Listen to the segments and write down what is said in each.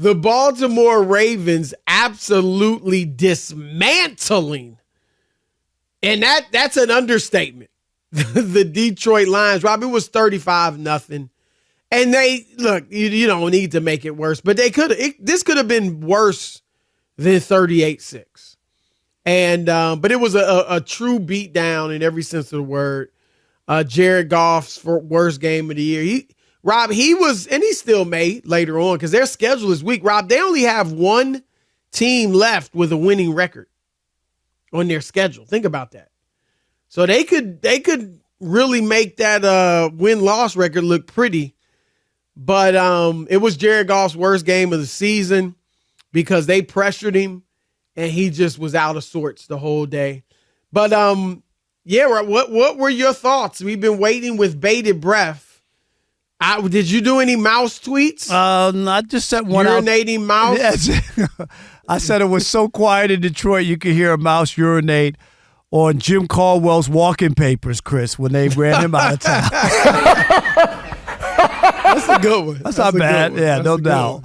the Baltimore Ravens absolutely dismantling, and that's an understatement, the Detroit Lions. Rob, it was 35-0. And they, look, you don't need to make it worse, but this could have been worse than 38-6. And but it was a true beatdown in every sense of the word. Jared Goff's worst game of the year. He was, and he still may later on because their schedule is weak. Rob, they only have one team left with a winning record on their schedule. Think about that. So they could really make that win-loss record look pretty. But it was Jared Goff's worst game of the season because they pressured him and he just was out of sorts the whole day. But yeah, what were your thoughts? We've been waiting with bated breath. Did you do any mouse tweets? I just sent one urinating mouse. Yes. I said it was so quiet in Detroit you could hear a mouse urinate on Jim Caldwell's walking papers, Chris, when they ran him out of town. That's a good one. That's not bad. Yeah, no doubt.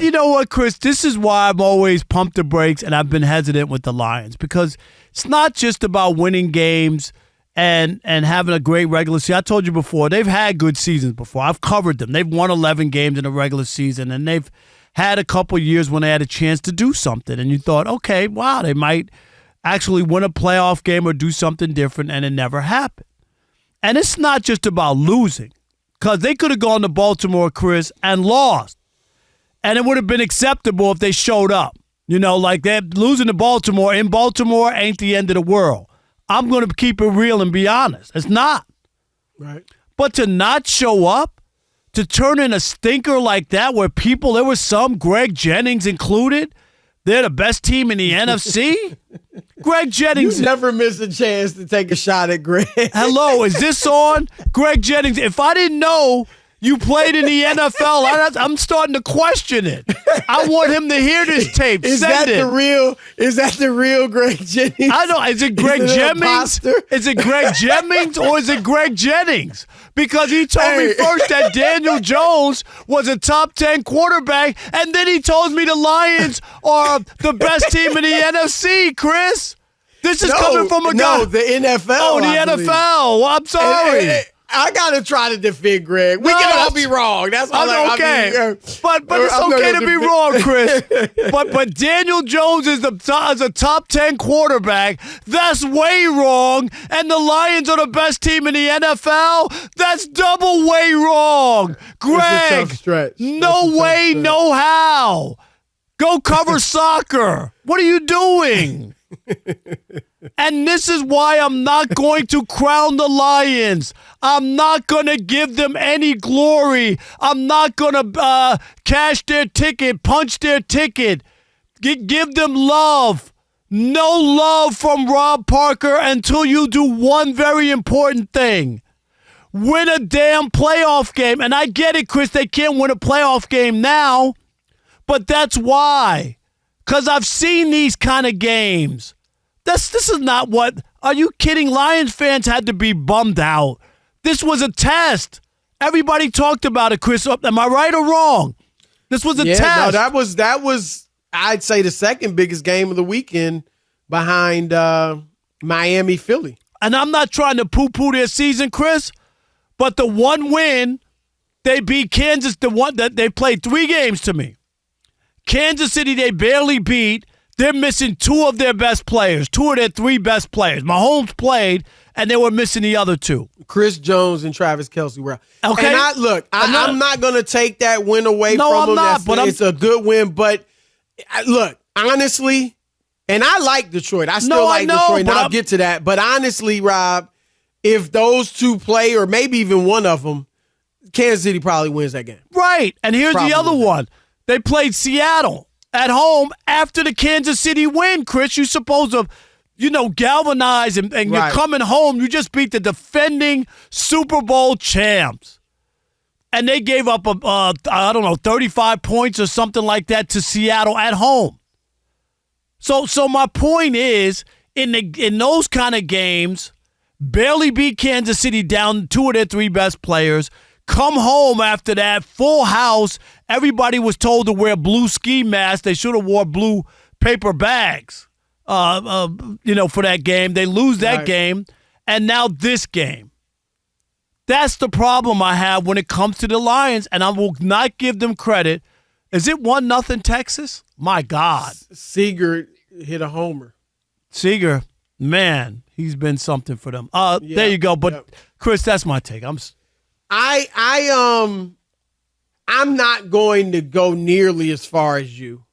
You know what, Chris? This is why I'm always pumped the brakes and I've been hesitant with the Lions because it's not just about winning games and having a great regular season. I told you before, they've had good seasons before. I've covered them. They've won 11 games in a regular season, and they've had a couple years when they had a chance to do something. And you thought, okay, wow, they might actually win a playoff game or do something different, and it never happened. And it's not just about losing. Because they could have gone to Baltimore, Chris, and lost. And it would have been acceptable if they showed up. You know, like they're losing to Baltimore. In Baltimore ain't the end of the world. I'm going to keep it real and be honest. It's not. Right. But to not show up, to turn in a stinker like that where there was some, Greg Jennings included, they're the best team in the NFC? Greg Jennings. You never miss a chance to take a shot at Greg. Hello, is this on? Greg Jennings, if I didn't know you played in the NFL, I'm starting to question it. I want him to hear this tape. Is that the real Greg Jennings? I know. Is it Greg Jennings? Is it Greg Jennings or is it Greg Jennings? Because he told me first that Daniel Jones was a top 10 quarterback, and then he told me the Lions are the best team in the NFC, Chris. This is coming from a guy. No, the NFL. Oh, the NFL. Well, I'm sorry. I gotta try to defend Greg. We can all be wrong. That's all. Okay, but it's okay to be wrong, Chris. but Daniel Jones is a top 10 quarterback. That's way wrong. And the Lions are the best team in the NFL. That's double way wrong, Greg. No way, no how. Go cover soccer. What are you doing? And this is why I'm not going to crown the Lions. I'm not going to give them any glory. I'm not going to cash their ticket, punch their ticket, give them love. No love from Rob Parker until you do one very important thing. Win a damn playoff game. And I get it, Chris, they can't win a playoff game now, but that's why. Because I've seen these kind of games. This is not what... Are you kidding? Lions fans had to be bummed out. This was a test. Everybody talked about it, Chris. Am I right or wrong? This was a test. No, that was, I'd say, the second biggest game of the weekend behind Miami, Philly. And I'm not trying to poo-poo their season, Chris, but the one win, they beat Kansas, the one that they played 3 games to me. Kansas City, they barely beat. They're missing 2 of their best players, 2 of their 3 best players. Mahomes played, and they were missing the other 2. Chris Jones and Travis Kelce were out. Okay. And I'm not going to take that win away from them. No, I'm not. But it's a good win. But look, honestly, and I like Detroit. I still like Detroit, and I'll get to that. But honestly, Rob, if those 2 play, or maybe even one of them, Kansas City probably wins that game. Right. And here's the other one. They played Seattle at home after the Kansas City win, Chris. You're supposed to, galvanize, and right. You're coming home. You just beat the defending Super Bowl champs. And they gave up, 35 points or something like that to Seattle at home. So my point is, in those kind of games, barely beat Kansas City down 2 of their 3 best players, come home after that, full house, Everybody was told to wear blue ski masks. They should have wore blue paper bags, for that game. They lose that game, and now this game. That's the problem I have when it comes to the Lions, and I will not give them credit. Is it 1-0 Texas? My God. Seager hit a homer. Seager, man, he's been something for them. There you go. But Chris, that's my take. I'm not going to go nearly as far as you.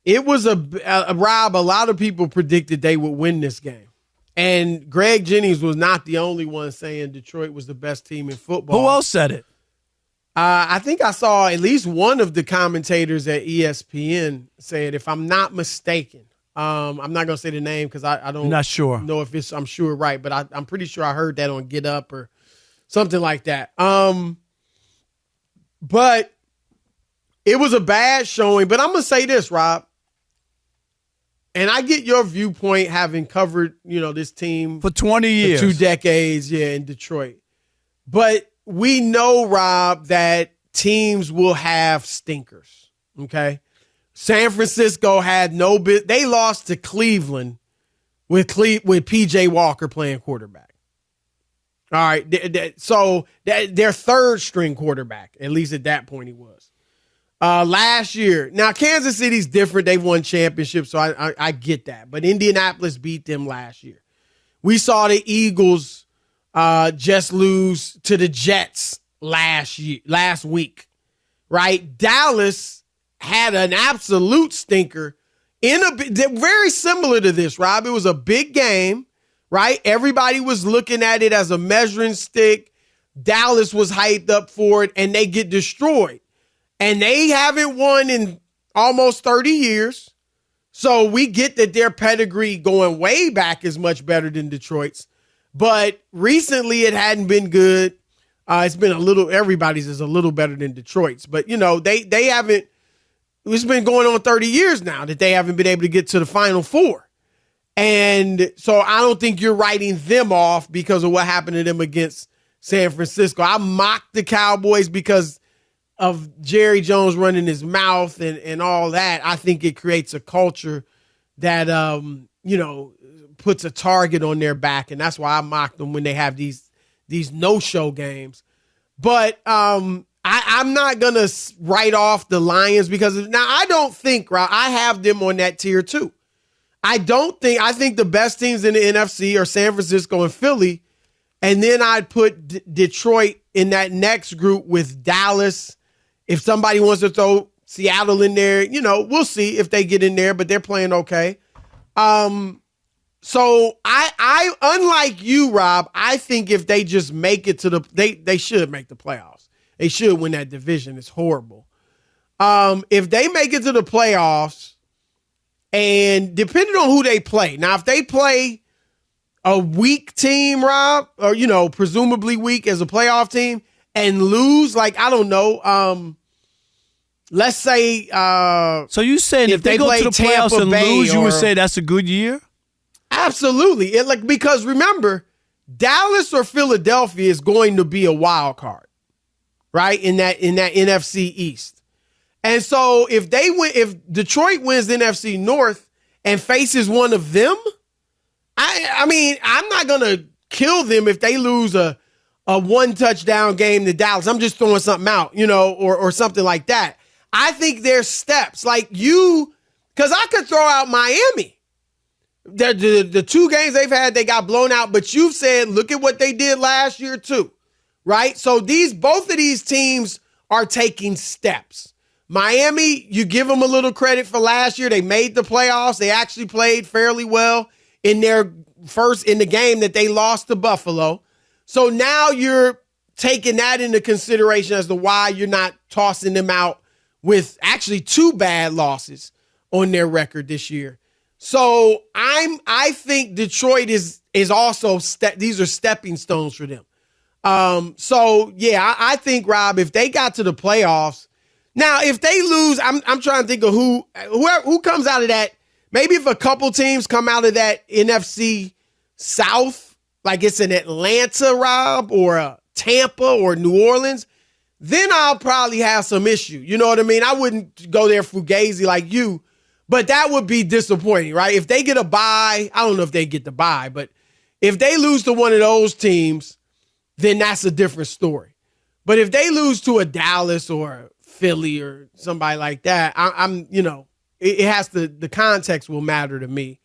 It was Rob. A lot of people predicted they would win this game, and Greg Jennings was not the only one saying Detroit was the best team in football. Who else said it? I think I saw at least one of the commentators at ESPN say it, if I'm not mistaken. I'm not going to say the name because I don't not sure. know if it's, I'm sure right, but I'm pretty sure I heard that on Get Up or something like that. But it was a bad showing. But I'm going to say this, Rob, and I get your viewpoint having covered, this team for 20 years, for 2 decades, in Detroit. But we know, Rob, that teams will have stinkers, okay? San Francisco had no bit. They lost to Cleveland with P.J. Walker playing quarterback. All right, so their third-string quarterback, at least at that point he was. Last year, now Kansas City's different. They've won championships, so I get that. But Indianapolis beat them last year. We saw the Eagles just lose to the Jets last week, right? Dallas had an absolute stinker very similar to this, Rob. It was a big game, right? Everybody was looking at it as a measuring stick. Dallas was hyped up for it, and they get destroyed. And they haven't won in almost 30 years. So we get that their pedigree going way back is much better than Detroit's. But recently it hadn't been good. It's been everybody's is a little better than Detroit's. But, they haven't, it's been going on 30 years now that they haven't been able to get to the Final Four. And so I don't think you're writing them off because of what happened to them against San Francisco. I mocked the Cowboys because of Jerry Jones running his mouth and all that. I think it creates a culture that, puts a target on their back. And that's why I mock them when they have these no-show games. But I'm not going to write off the Lions because now I don't think, Rob, I have them on that tier too. I think the best teams in the NFC are San Francisco and Philly. And then I'd put Detroit in that next group with Dallas. If somebody wants to throw Seattle in there, we'll see if they get in there, but they're playing okay. So I unlike you, Rob, I think if they just make it to they should make the playoffs. They should win that division. It's horrible. If they make it to the playoffs, and depending on who they play, now if they play a weak team, Rob, or presumably weak as a playoff team, and lose, like I don't know, let's say. So you saying if they go to the playoffs and lose, you would say that's a good year? Absolutely, because remember, Dallas or Philadelphia is going to be a wild card, right? In that NFC East. And so if Detroit wins the NFC North and faces one of them, I mean, I'm not gonna kill them if they lose a 1-touchdown game to Dallas. I'm just throwing something out, or something like that. I think there's steps like because I could throw out Miami. The 2 games they've had, they got blown out, but you've said, look at what they did last year too, right? So both of these teams are taking steps. Miami, you give them a little credit for last year. They made the playoffs. They actually played fairly well in the game that they lost to Buffalo. So now you're taking that into consideration as to why you're not tossing them out with actually 2 bad losses on their record this year. So I think Detroit is also these are stepping stones for them. I think, Rob, if they got to the playoffs, now if they lose, I'm trying to think of who comes out of that. Maybe if a couple teams come out of that NFC South, like it's an Atlanta, Rob, or a Tampa or New Orleans, then I'll probably have some issue. You know what I mean? I wouldn't go there fugazi like you, but that would be disappointing, right? If they get a bye, I don't know if they get the bye, but if they lose to one of those teams, then that's a different story. But if they lose to a Dallas or a Philly or somebody like that, I'm it has to, the context will matter to me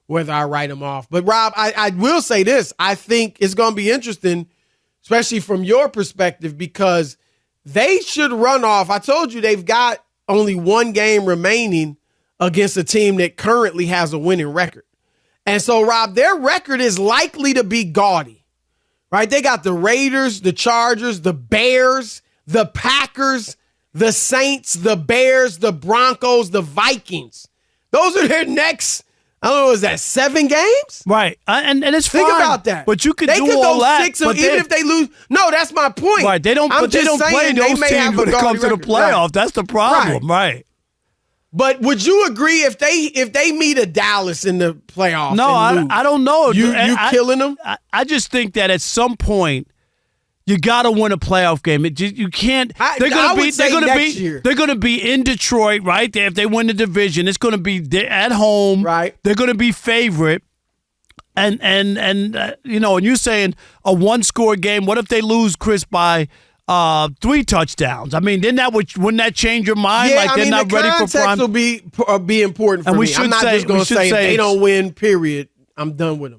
whether I write them off. But Rob, I will say this. I think it's going to be interesting, especially from your perspective, because they should run off. I told you they've got only one game remaining against a team that currently has a winning record. And so, Rob, their record is likely to be gaudy, right? They got the Raiders, the Chargers, the Bears, the Packers, the Saints, the Bears, the Broncos, the Vikings. Those are their next, I don't know, is that 7 games? Right. And it's fine. Think about that. But you could they do could all go that. 6, even if they lose. No, that's my point. Right. They don't play those teams when it comes to the playoff. Right. That's the problem. Right. But would you agree if they meet a Dallas in the playoffs? No, I don't know. You killing them? I just think that at some point you got to win a playoff game. You can't. They're going to be in Detroit, right? If they win the division, it's going to be at home. Right. They're going to be favorite. And you're saying a 1-score game. What if they lose, Chris, by 3 touchdowns? I mean, wouldn't that change your mind? Yeah, they're not ready for prime. The context will be important for me. I'm not just going to say if they don't win, period, I'm done with them.